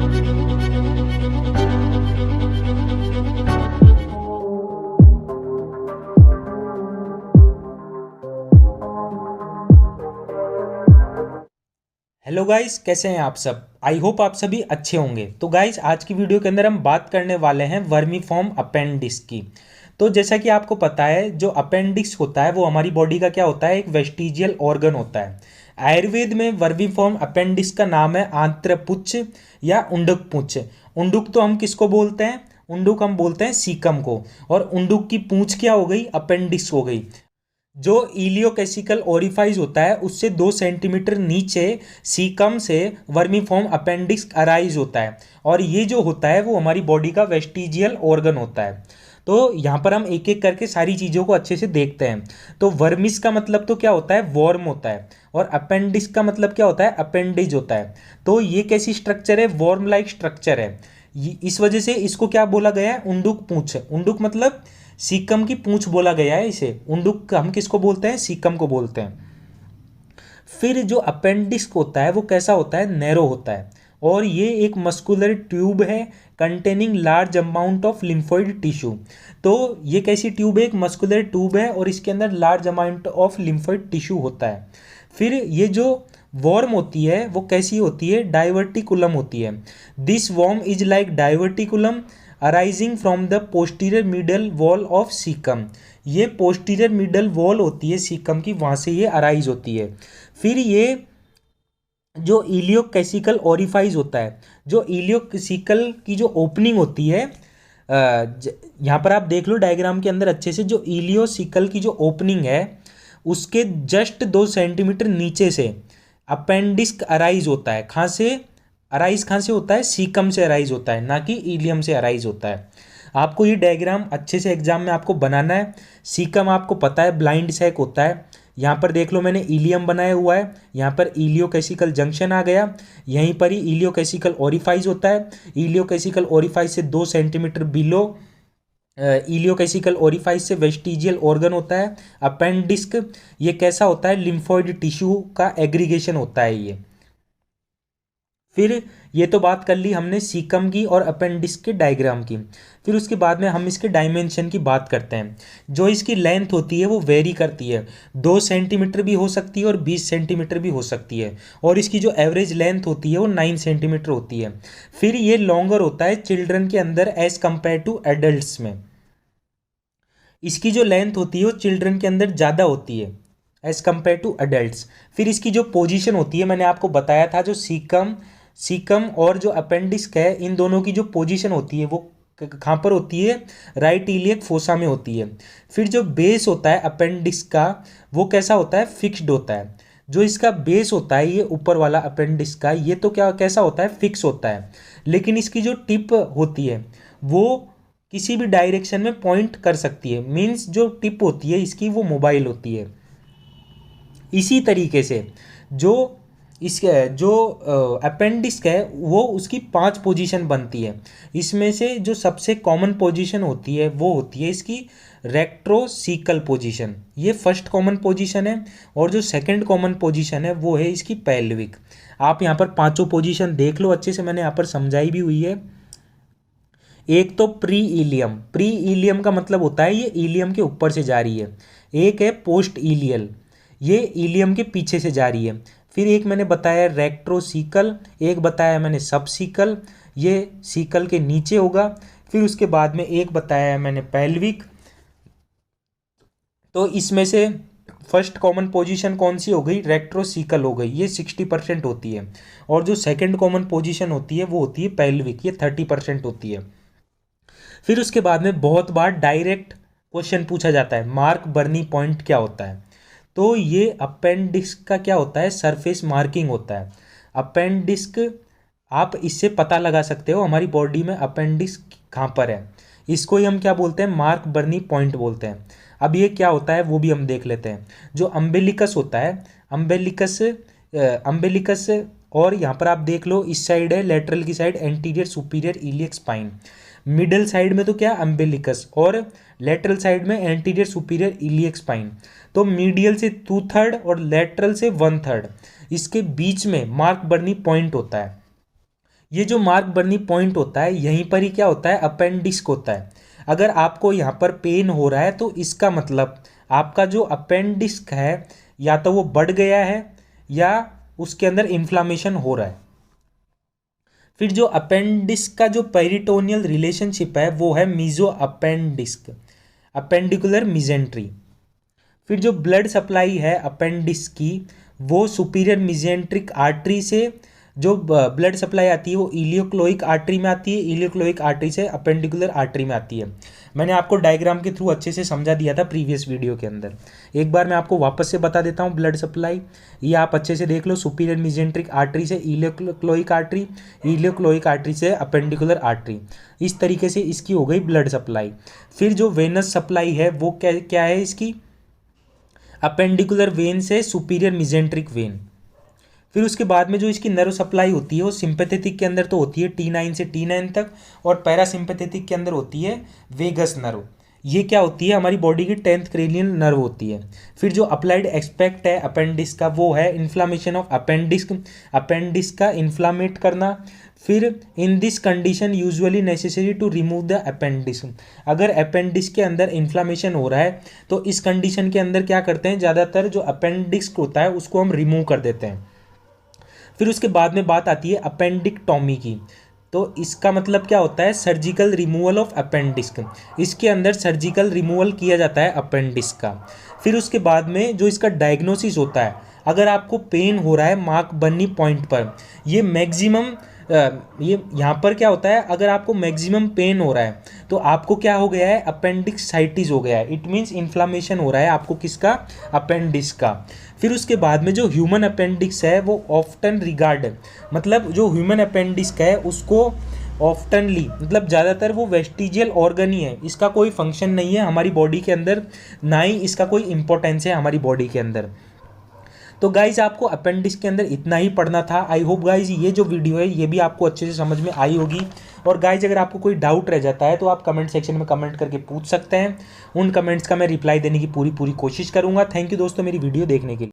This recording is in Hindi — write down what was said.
हेलो गाइस, कैसे हैं आप सब। आई होप आप सभी अच्छे होंगे। तो गाइस, आज की वीडियो के अंदर हम बात करने वाले हैं वर्मीफॉर्म अपेंडिक्स की। तो जैसा कि आपको पता है, जो अपेंडिक्स होता है वो हमारी बॉडी का क्या होता है, एक वेस्टिजियल ऑर्गन होता है। आयुर्वेद में वर्मीफॉर्म अपेंडिक्स का नाम है आंत्रपुच्छ या उंडक पुच्छ। उंडुक तो हम किसको बोलते हैं, उंडुक हम बोलते हैं सीकम को, और उंडुक की पूंछ क्या हो गई, अपेंडिक्स हो गई। जो इलियोकेसिकल ओरिफाइस होता है उससे 2 सेंटीमीटर नीचे सीकम से वर्मीफॉर्म अपेंडिक्स अराइज होता है, और ये जो होता है वो हमारी बॉडी का वेस्टिजियल ऑर्गन होता है। तो यहाँ पर हम एक एक करके सारी चीज़ों को अच्छे से देखते हैं। तो वर्मिस का मतलब तो क्या होता है, वॉर्म होता है, और अपेंडिक्स का मतलब क्या होता है, अपेंडिज होता है। तो ये कैसी स्ट्रक्चर है, वॉर्म लाइक स्ट्रक्चर है। इस वजह से इसको क्या बोला गया है, उंडुक पूंछ। उंडुक मतलब सीकम की पूंछ बोला गया है इसे। उंडुक हम किसको बोलते हैं, सीकम को बोलते हैं। फिर जो अपेंडिक्स होता है वो कैसा होता है, नैरो होता है, और ये एक मस्कुलर ट्यूब है containing large amount of lymphoid tissue. तो ये कैसी ट्यूब है, एक मस्कुलर ट्यूब है और इसके अंदर large amount of lymphoid tissue होता है। फिर ये जो वॉर्म होती है वो कैसी होती है, डाइवर्टिकुलम होती है। This worm is like diverticulum arising from the posterior middle wall of caecum. ये पोस्टीरियर मिडल वॉल होती है सीकम की, वहाँ से ये अराइज होती है। फिर ये जो इलियोकेसिकल ओरिफाइस होता है, जो इलियोकेसिकल की जो ओपनिंग होती है, यहाँ पर आप देख लो डायग्राम के अंदर अच्छे से, जो इलियोसिकल की जो ओपनिंग है उसके जस्ट 2 सेंटीमीटर नीचे से अपेंडिक्स अराइज होता है। कहाँ से होता है, सीकम से अराइज होता है, ना कि इलियम से अराइज होता है। आपको ये डायग्राम अच्छे से एग्जाम में आपको बनाना है। सीकम आपको पता है ब्लाइंड सैक होता है। यहाँ पर देख लो मैंने इलियम बनाया हुआ है, यहाँ पर इलियोकेसिकल जंक्शन आ गया, यहीं पर ही इलियोकेसिकल ओरिफाइस होता है। इलियोकेसिकल ओरिफाइस से 2 सेंटीमीटर बिलो इलियोकेसिकल ओरिफाइस से वेस्टिजियल ऑर्गन होता है अपेंडिक्स। ये कैसा होता है, लिम्फोइड टिश्यू का एग्रीगेशन होता है ये। फिर ये तो बात कर ली हमने सीकम की और अपेंडिक्स के डायग्राम की। फिर उसके बाद में हम इसके डायमेंशन की बात करते हैं। जो इसकी लेंथ होती है वो वेरी करती है, 2 सेंटीमीटर भी हो सकती है और 20 सेंटीमीटर भी हो सकती है, और इसकी जो एवरेज लेंथ होती है वो 9 सेंटीमीटर होती है। फिर ये लॉन्गर होता है चिल्ड्रन के अंदर एज कंपेयर टू एडल्ट्स में। इसकी जो लेंथ होती है वो चिल्ड्रन के अंदर ज़्यादा होती है एज कंपेयर टू अडल्ट्स। फिर इसकी जो पोजीशन होती है, मैंने आपको बताया था, जो सीकम और जो अपेंडिक्स है, इन दोनों की जो पोजीशन होती है वो कहाँ पर होती है, राइट इलियक फोसा में होती है। फिर जो बेस होता है अपेंडिक्स का वो कैसा होता है, फिक्स्ड होता है। जो इसका बेस होता है ये ऊपर वाला अपेंडिक्स का, ये तो क्या कैसा होता है, फिक्स होता है। लेकिन इसकी जो टिप होती है वो किसी भी डायरेक्शन में पॉइंट कर सकती है, मीन्स जो टिप होती है इसकी वो मोबाइल होती है। इसी तरीके से जो इसके जो अपेंडिक्स है वो उसकी 5 पोजीशन बनती है। इसमें से जो सबसे कॉमन पोजीशन होती है वो होती है इसकी रेक्ट्रोसीकल पोजीशन, ये फर्स्ट कॉमन पोजीशन है। और जो सेकंड कॉमन पोजीशन है वो है इसकी पेल्विक। आप यहाँ पर पांचों पोजीशन देख लो अच्छे से, मैंने यहाँ पर समझाई भी हुई है। एक तो प्री इलियम का मतलब होता है ये इलियम के ऊपर से जा रही है। एक है पोस्ट इलियल, ये इलियम के पीछे से जा रही है। फिर एक मैंने बताया रेक्ट्रोसीकल, एक बताया मैंने सबसीकल, ये सीकल के नीचे होगा। फिर उसके बाद में एक बताया मैंने पेल्विक। तो इसमें से फर्स्ट कॉमन पोजीशन कौन सी हो गई, रेक्ट्रोसीकल हो गई, ये 60% होती है। और जो सेकंड कॉमन पोजीशन होती है वो होती है पेल्विक, ये 30% होती है। फिर उसके बाद में बहुत बार डायरेक्ट क्वेश्चन पूछा जाता है, मार्क बर्नी पॉइंट क्या होता है। तो ये अपेंडिक्स का क्या होता है, सरफेस मार्किंग होता है। अपेंडिक्स आप इससे पता लगा सकते हो हमारी बॉडी में अपेंडिक्स कहाँ पर है। इसको ही हम क्या बोलते हैं, मार्क बर्नी पॉइंट बोलते हैं। अब ये क्या होता है वो भी हम देख लेते हैं। जो अम्बेलिकस होता है, अम्बेलिकस और यहाँ पर आप देख लो इस साइड है लेटरल की side anterior superior iliac spine. Middle side में तो क्या अम्बेलिकस, और लेटरल साइड में एंटीरियर सुपीरियर इलियक स्पाइन। तो मीडियल से 2/3 और लेटरल से 1/3, इसके बीच में मार्क बर्नी पॉइंट होता है। ये जो मार्क बर्नी पॉइंट होता है यहीं पर ही क्या होता है, अपेंडिक्स होता है। अगर आपको यहाँ पर पेन हो रहा है तो इसका मतलब आपका जो अपेंडिक्स है या तो वो बढ़ गया है या उसके अंदर इन्फ्लामेशन हो रहा है। फिर जो अपेंडिक्स का जो पेरिटोनियल रिलेशनशिप है वो है मीजो अपेंडिक्स, अपेंडिकुलर मिजेंट्री। फिर जो ब्लड सप्लाई है अपेंडिक्स की वो सुपीरियर मिजेंट्रिक आर्टरी से जो ब्लड सप्लाई आती है वो इलियोक्लोइक आर्टरी में आती है, इलियोक्लोइक आर्टरी से अपेंडिकुलर आर्टरी में आती है। मैंने आपको डायग्राम के थ्रू अच्छे से समझा दिया था प्रीवियस वीडियो के अंदर। एक बार मैं आपको वापस से बता देता हूँ ब्लड सप्लाई, ये आप अच्छे से देख लो। सुपीरियर मिजेंट्रिक आर्टरी से इलियोक्लोइक आर्टरी, इलियोक्लोइक आर्टरी से अपेंडिकुलर आर्टरी, इस तरीके से इसकी हो गई ब्लड सप्लाई। फिर जो वेनस सप्लाई है वो क्या क्या है इसकी, अपेंडिकुलर वेन से सुपीरियर मिजेंट्रिक वेन। फिर उसके बाद में जो इसकी नर्व सप्लाई होती है वो सिंपैथेटिक के अंदर तो होती है T9 से T9 तक, और पैरासिम्पैथेटिक के अंदर होती है वेगस नर्व। ये क्या होती है, हमारी बॉडी की 10th क्रेनियल नर्व होती है। फिर जो अप्लाइड एस्पेक्ट है अपेंडिक्स का वो है इन्फ्लामेशन ऑफ अपेंडिक्स, अपेंडिक्स का इन्फ्लामेट करना। फिर in this condition usually necessary to remove the appendix, अगर अपेंडिक्स के अंदर इन्फ्लामेशन हो रहा है तो इस कंडीशन के अंदर क्या करते हैं, ज़्यादातर जो अपेंडिक्स होता है उसको हम रिमूव कर देते हैं। फिर उसके बाद में बात आती है अपेंडिक्टोमी की, तो इसका मतलब क्या होता है, सर्जिकल रिमूवल ऑफ अपेंडिक्स। इसके अंदर सर्जिकल रिमूवल किया जाता है अपेंडिक्स का। फिर उसके बाद में जो इसका डायग्नोसिस होता है, अगर आपको पेन हो रहा है मार्क बर्नी पॉइंट पर, ये मैक्सिमम ये यहाँ पर क्या होता है, अगर आपको मैक्सिमम पेन हो रहा है तो आपको क्या हो गया है, अपेंडिक्साइटिस हो गया है। इट मीन्स इन्फ्लामेशन हो रहा है आपको किसका, अपेंडिक्स का। फिर उसके बाद में जो ह्यूमन अपेंडिक्स है वो ऑफ्टन रिगार्ड, मतलब जो ह्यूमन अपेंडिक्स है उसको ऑफ्टनली, मतलब ज़्यादातर वो वेस्टिजियल ऑर्गन ही है, इसका कोई फंक्शन नहीं है हमारी बॉडी के अंदर, ना ही इसका कोई इंपॉर्टेंस है हमारी बॉडी के अंदर। तो गाइज आपको अपेंडिक्स के अंदर इतना ही पढ़ना था। आई होप गाइज ये जो वीडियो है ये भी आपको अच्छे से समझ में आई होगी। और गाइज अगर आपको कोई डाउट रह जाता है तो आप कमेंट सेक्शन में कमेंट करके पूछ सकते हैं, उन कमेंट्स का मैं रिप्लाई देने की पूरी कोशिश करूंगा। थैंक यू दोस्तों मेरी वीडियो देखने के लिए।